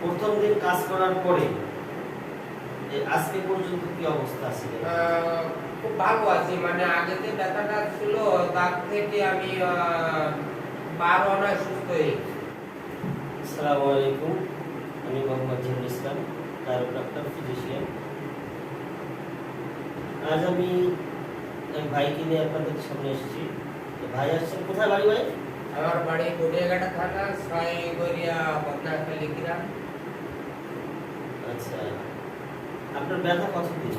প্রথম দিন কাজ করার পরে আজকে পর্যন্ত কি অবস্থা আছে? খুব ভালো আছি, মানে আগে যে ব্যথাটা ছিল তার থেকে আমি 12 আনায় সুস্থ হয়ে গেছি। আসসালামু আলাইকুম, আমি মোহাম্মদ জাহিদুল ইসলাম, ডাক্তার ফিজিশিয়ান। আজ আমি এক ভাইকে নিয়ে আপনাদের সামনে এসেছি। ভাই আসছেন, কোথায় বাড়ি ভাই? আমার বাড়ি গড়িয়াঘাটা থানা, সাইগরিয়া বদনাখালী গ্রাম। আচ্ছা, আপনার ব্যথা কতদিন?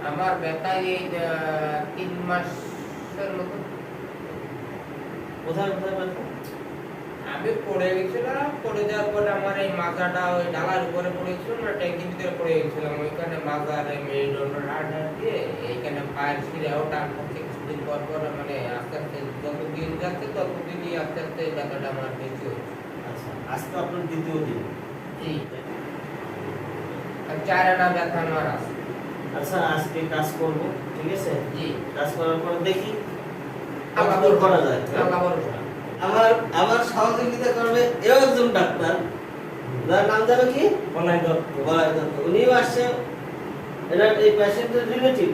আমার ব্যথা এই 3 মাসের মতো। কোথায় কোথায় ব্যথা? আমি পড়ে গেছিলাম, পড়ে যাওয়ার পরে আমার এই মাথাটা ওই ডালার উপরে পড়ে গেছিল, না ট্যাঙ্কির ভিতরে পড়ে গেছিলাম। ওইখানে মাথার মেরুদণ্ডের হাড় দিয়ে এইখানে পায়ের শিরাও টান করছে। কিছুদিন পর পর মানে আস্তে আস্তে যত দিন যাচ্ছে ততদিনই আস্তে আস্তে ব্যথাটা আমার বেশি হচ্ছে। আচ্ছা, আজ তো আপনার দ্বিতীয় দিন। জি, আর 4 আনা ব্যথা আমার আছে। আচ্ছা, আজকে কাজ করব, ঠিক আছে? জি, কাজ করার পর দেখি আল্লাহ কতদূর করা যায়। আল্লাহ ভরসা। আমার সহযোগিতা করবে এও একজন ডাক্তার, যার নাম জানো কি? বলাই দত্ত। বলাই দত্ত, উনিও আসছে। এনার এই পেশেন্টের রিলেটিভ।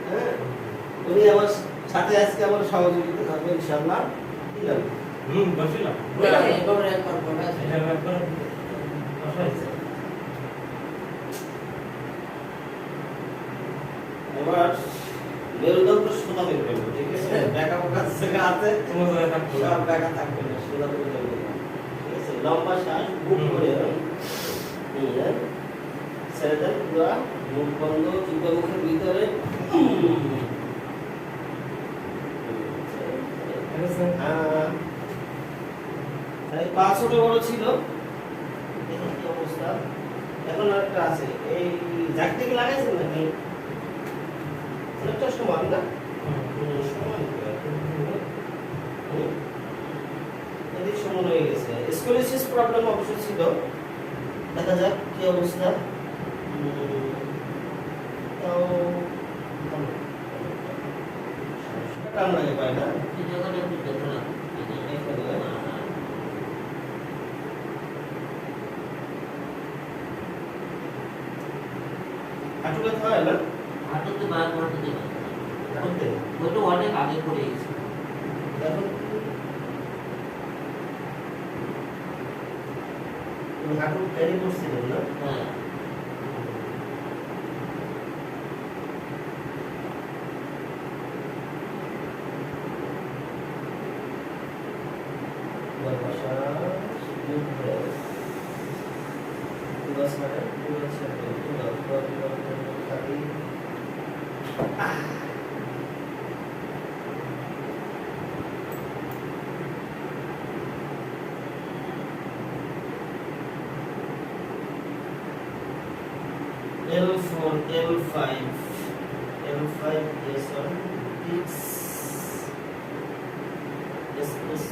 হ্যাঁ, উনি আমার সাথে আজকে আমার সহযোগিতা করবে ইনশাআল্লাহ। দিলাম। বসিলাম। এবারে একবার বলা আছে। এটা ব্যাপার বসাইছে। এবার মেরুদণ্ড সোজা বের করবো, ঠিক আছে? ব্যাকা বোকা জায়গা আছে, তোমার থাকবে সব ব্যাকা থাকবে না, সোজা বের করবো, ঠিক আছে? লম্বা শ্বাস বুক করে নিয়ে ছেড়ে দেন, পুরো মুখ বন্ধ, জিহ্বা মুখের ভিতরে। পা ছোট বড় ছিল, দেখুন কি অবস্থা। এখন আরেকটা আছে, এই জ্যাকটিকে লাগাইছেন নাকি? অনেকটা সমান না? সমান এদিক সমান হয়ে গেছে। স্কোলিসিস প্রবলেম অবশ্য ছিল, দেখা যাক কি অবস্থা। তাও টান লাগে পায় না? হাঁটু ব্যথা হয় না? হাঁটুতে বাদ হাঁটুতে হাঁটুতে? ওটা অনেক আগে পড়ে গেছে। এখন হাঁটু ক্যারি করছিলেন না? হ্যাঁ, L4, L5, L5, S1, X, SS,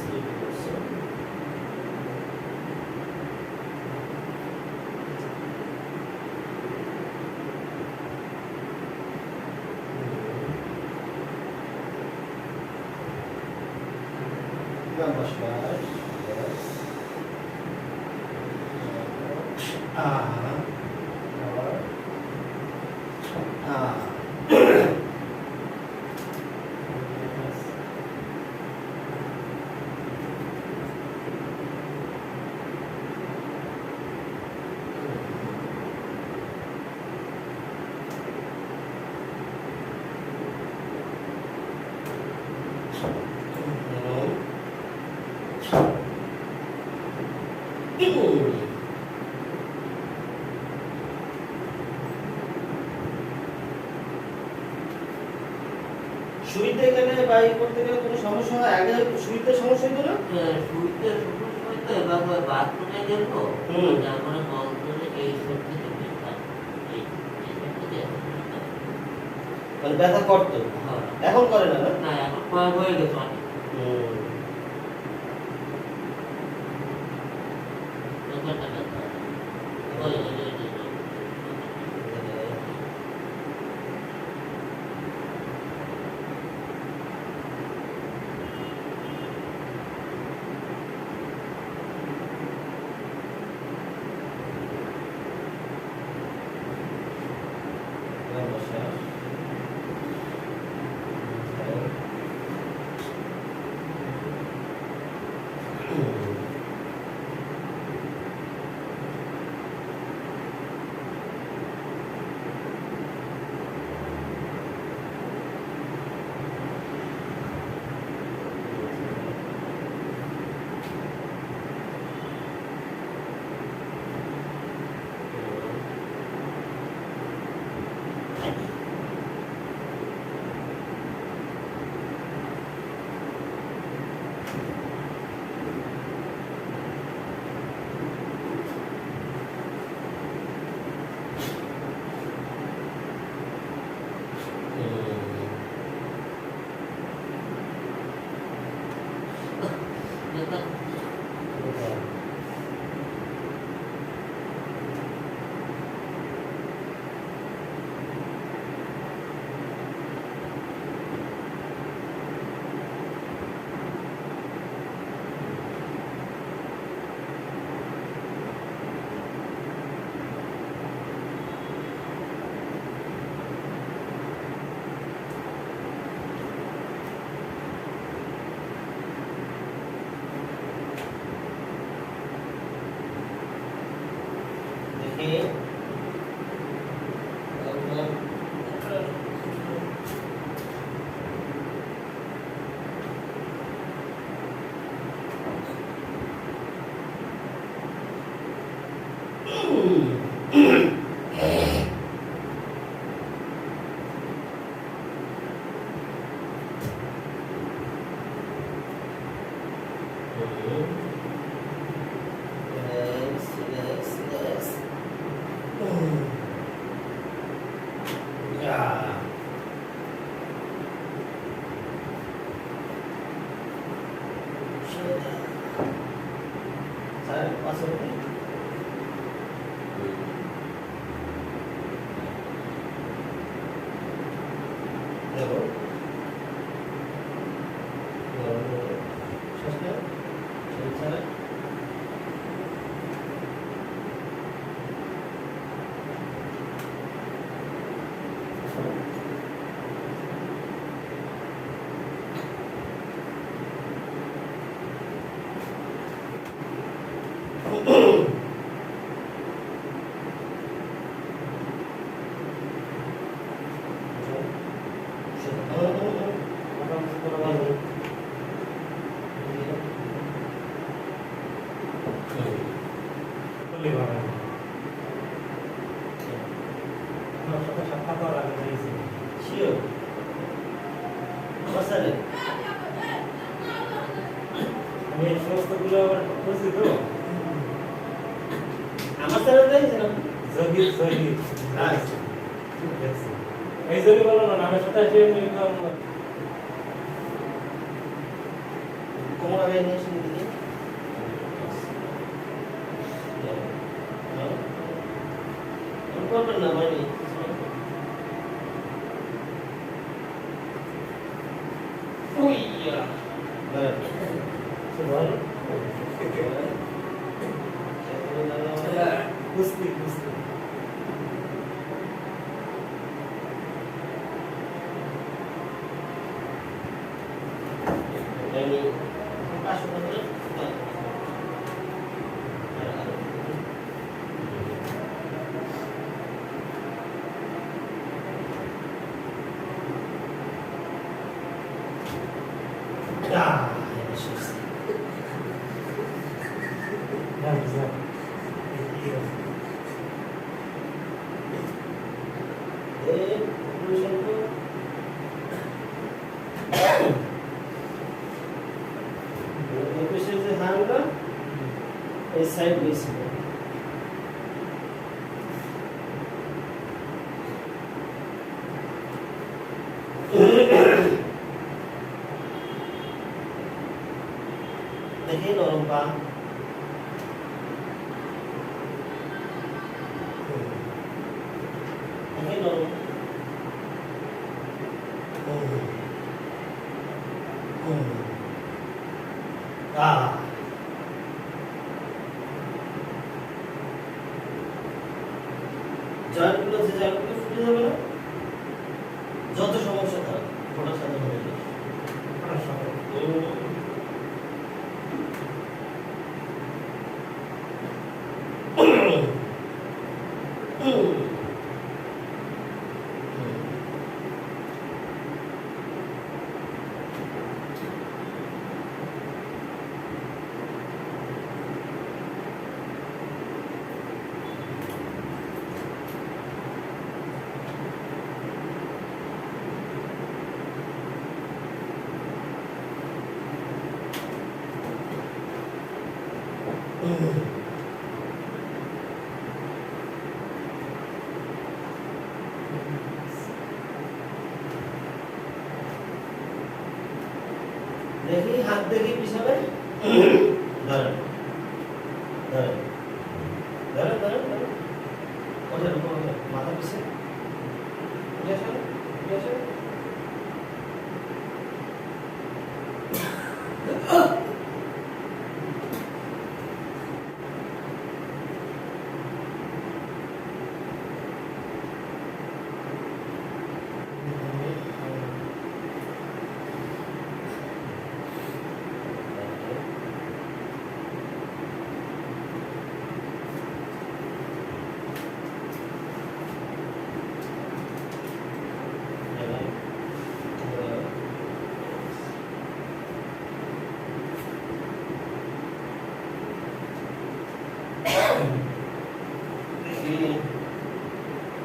Namaskar. Yes. শুরুতে এখানে বাই করতে গেলে কোনো সমস্যা হয়? আগে শুরুতে সমস্যা হতো না? শুরুতে শুরুর সময় তো এবার বাথরুমে গেল, যার মানে বল করে এই সত্যি মানে ব্যথা করতো, এখন করে না? না, এখন কয়েক হয়ে গেছে অনেক। ব্যাপারটা ব্যাপার ওই ওই ওই ওই ওই। যেটা দেখি Yes, yes, yes. Yeah. Saya masuk ini. Hello. Sosnya, saya. করলে ভালো হয়। আমার সাথে সাক্ষাৎ করার আগে দিয়েছি। Sure. What's that? আমি এই সমস্তগুলো আবার করছি তো আমার স্যার দেখেছেন জহির জহির আচ্ছা দেখছি এই জহির বলো না নামের সাথে আসে একদম কোমর আগে নিয়ে শুনে দিকে করবেন না মানে উইয়া ভালো কুস্তি কুস্তি Yani pasukannya ya, ini susah. Ya bisa iya Urusan itu একুশের যে হারটা এই সাইড বেশি দেখি নরম পা দেখি নরম জয়েন্টগুলো যে জয়েন্টগুলো ফুটে যাবে না যত সমস্যা থাক ওটার সাথে হয়ে যাবে দেখি হাত দেখি পিছনে ধরেন ধরেন ধরেন ধরেন ধরেন ওঠেন ওঠেন মাথা পিছে উঠে আসেন উঠে আসেন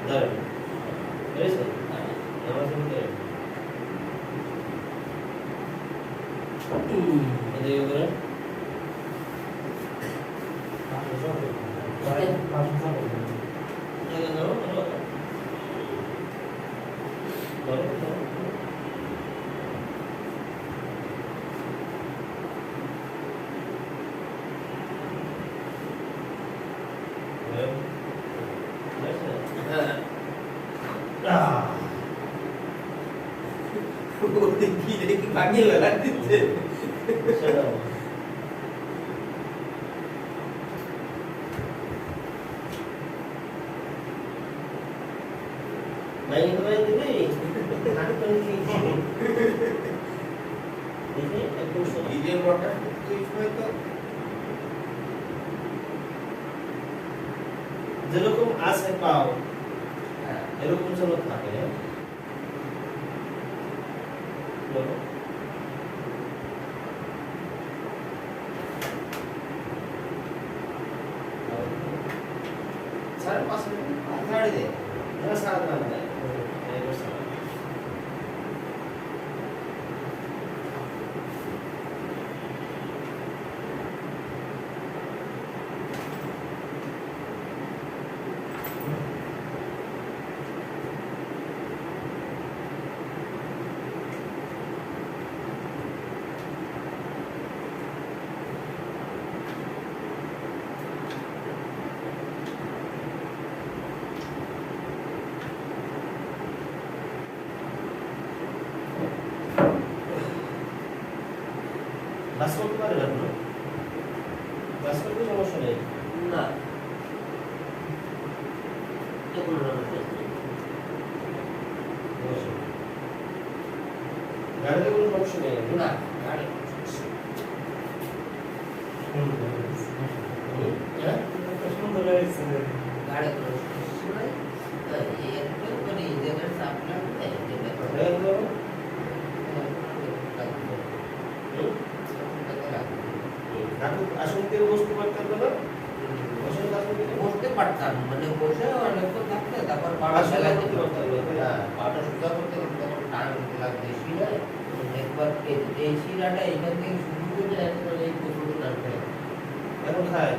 ধরেন বুঝেছেন আমার সঙ্গে এদিকে করেন এদিকে ধরো ধরো ধরো ধরো দেখি ভাঙিয়ে বেলা দিচ্ছে Main kemarin ini, aku pergi. Ini aku sudah. এই যে মোটর তুই সময় তো যেরকম আছে পাও এরকম যেন থাকে বলো স্যার পাঁচ ছাড়ে দে এটা সারা না দেয় এটা সারা বাস করতে পারে না পুরো বাস করতে সমস্যা নেই না এটা কোনো সমস্যা নেই। গাড়িতে কোনো সমস্যা নেই না গাড়ি হ্যাঁ সুন্দর লাগছে গাড়ি কোনো সমস্যা নাই একটু মানে ইঞ্জিনের চাপ লাগবে যে ব্যাপার আসলে কেউ বসতে পারতেন না বসতে পারতাম মানে বসে অনেকক্ষণ থাকতে তারপর পাড়া আসলে ফেলা করতে পারতেন না পাটা সোজা করতে করতে তখন টাইম লাগবে শিরায় একবার এই শিরাটা এখান থেকে শুরু করে একবার এই পর্যন্ত টানতে এখন খায়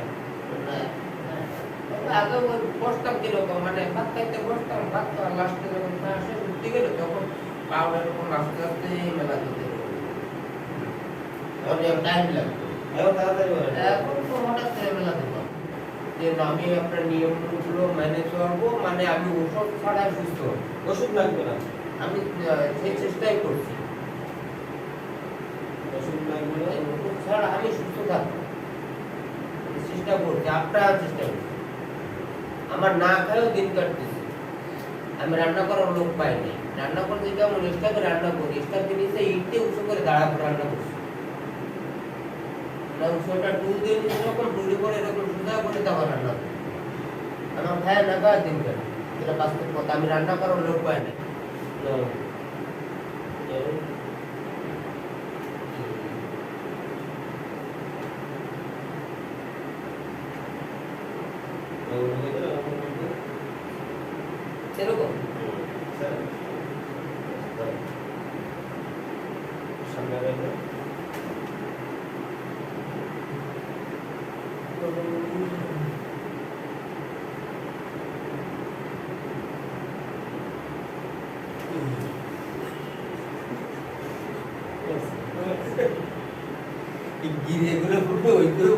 আগে ওই বসতাম কিরকম মানে ভাত খাইতে বসতাম ভাত লাস্টে যখন আসে উঠতে গেলে তখন পাউডার এরকম আস্তে আস্তে মেলা দিতে অনেক টাইম লাগতো এখন তাড়াতাড়ি হয় এখন তো হঠাৎ করে মেলা দিতাম যে আমি আপনার নিয়মগুলো মেনে চলবো মানে আমি ওষুধ ছাড়া সুস্থ হবো। ওষুধ লাগবে না আমি সেই চেষ্টাই করছি ওষুধ লাগবে না এই ওষুধ ছাড়া আমি সুস্থ থাকবো চেষ্টা করছি আপনার চেষ্টা করছি আমার না খায়ও দিন কাটতেছে আমি রান্না করার লোক পাইনি রান্না করতে যেমন স্টাফে রান্না করি স্টাফে নিচে ইটে উঁচু করে দাঁড়াবো রান্না করছি না উঁচুটা টুল দিয়ে নিচে এরকম টুলি করে এরকম সোজা করে তারপর রান্না করি আমার খায় না খায় দিন কাটে এটা বাস্তব কথা আমি রান্না করার লোক পাইনি না এরকম সামনে রয়েছে এই গিরে গুলো ফুটবে ওইগুলো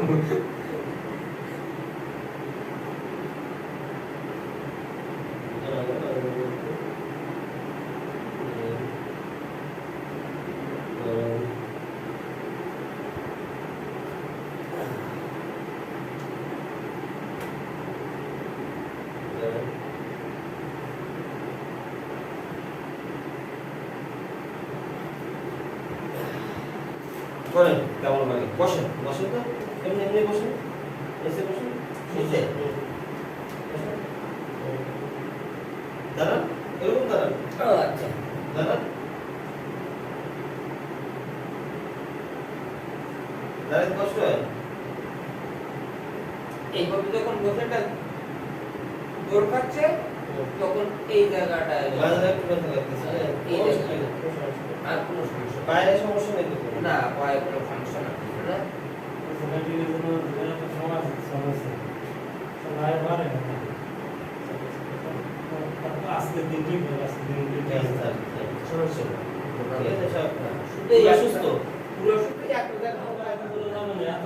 করেন কেমন লাগে বসেন বসেন তো এমনি এমনি বসেন এসে বসেন নিচে? বসেন। দাঁড়ান এরকম দাঁড়ান ও আচ্ছা দাঁড়ান দাঁড়াতে কষ্ট হয় এইভাবে যখন বসেটা জোর খাচ্ছে তখন এই জায়গাটায় মাঝে একটু ব্যথা লাগতেছে এই কোনো জায়গায়। সমস্যা নেই। আর কোনো সমস্যা নেই। পায়ের সমস্যা নেই তো কোনো? না পায়ে কোনো সমস্যা না না? আজকে দিন ঠিক হয়ে আজকে দিন ঠিক ঠিক আছে, স্যার, স্যার। সমস্যা নেই। ঠিক আছে, সব না। শুধু এই অসুস্থ পুরো সুস্থ একটা জায়গা এত